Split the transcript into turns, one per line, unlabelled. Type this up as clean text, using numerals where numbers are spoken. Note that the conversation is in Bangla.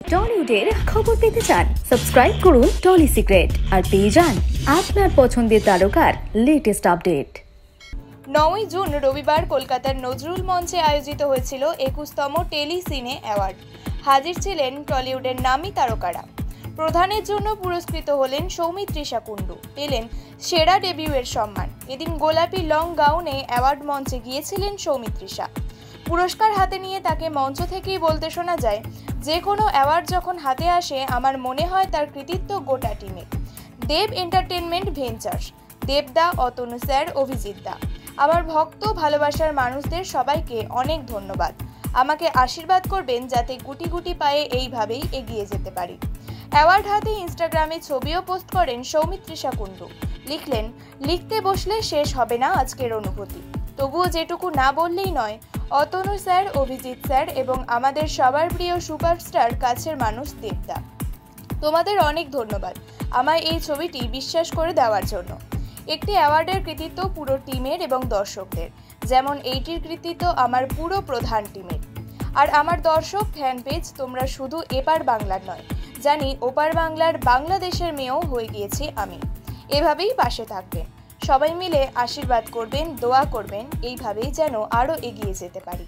টলিউডের খবর পেতে চান সাবস্ক্রাইব করুন টলি সিক্রেট আর পেয়ে যান আপনার পছন্দের তারকার লেটেস্ট আপডেট।
9ই জুন রবিবার কলকাতার নজরুল মঞ্চে আয়োজিত হয়েছিল 21তম টেলি সিনে অ্যাওয়ার্ড। হাজির ছিলেন টলিউডের নামী তারকারা। প্রধানের জন্য পুরস্কৃত হলেন সৌমিত্রিষা কুণ্ডু, পেলেন সেরা ডেবিউয়ের সম্মান। এদিন গোলাপি লং গাউনে অ্যাওয়ার্ড মঞ্চে গিয়েছিলেন সৌমিত্রিষা। পুরস্কার হাতে নিয়ে তাকে মঞ্চ থেকেই বলতে শোনা যায়, যে কোনো অ্যাওয়ার্ড যখন হাতে আসে আমার মনে হয় তার কৃতিত্ব গোটা টিমের। দেব এন্টারটেনমেন্ট ভেঞ্চার্স, দেবদা, অতনু স্যার, অভিজিৎ দা, আমার ভক্ত ভালোবাসার মানুষদের সবাইকে অনেক ধন্যবাদ। আমাকে আশীর্বাদ করবেন যাতে গুটি গুটি পায়ে এইভাবেই এগিয়ে যেতে পারি। অ্যাওয়ার্ড হাতে ইনস্টাগ্রামে ছবিও পোস্ট করেন সৌমিত্রিষা কুণ্ডু। লিখলেন, লিখতে বসলে শেষ হবে না আজকের অনুভূতি, তবুও যেটুকু না বললেই নয়। অতনু স্যার, অভিজিৎ স্যার এবং আমাদের সবার প্রিয় সুপারস্টার কাছের মানুষ দেবদা, তোমাদের অনেক ধন্যবাদ আমায় এই ছবিটি বিশ্বাস করে দেওয়ার জন্য। একটি অ্যাওয়ার্ডের কৃতিত্ব পুরো টিমের এবং দর্শকদের, যেমন এইটির কৃতিত্ব আমার পুরো প্রধান টিমের। আর আমার দর্শক ফ্যান পেজ, তোমরা শুধু এপার বাংলার নয়, জানি ওপার বাংলার বাংলাদেশের মেয়েও হয়ে গিয়েছি আমি। এভাবেই পাশে থাকবেন, সবাই মিলে আশীর্বাদ করবেন, দোয়া করবেন, এইভাবেই যেন আরও এগিয়ে যেতে পারি।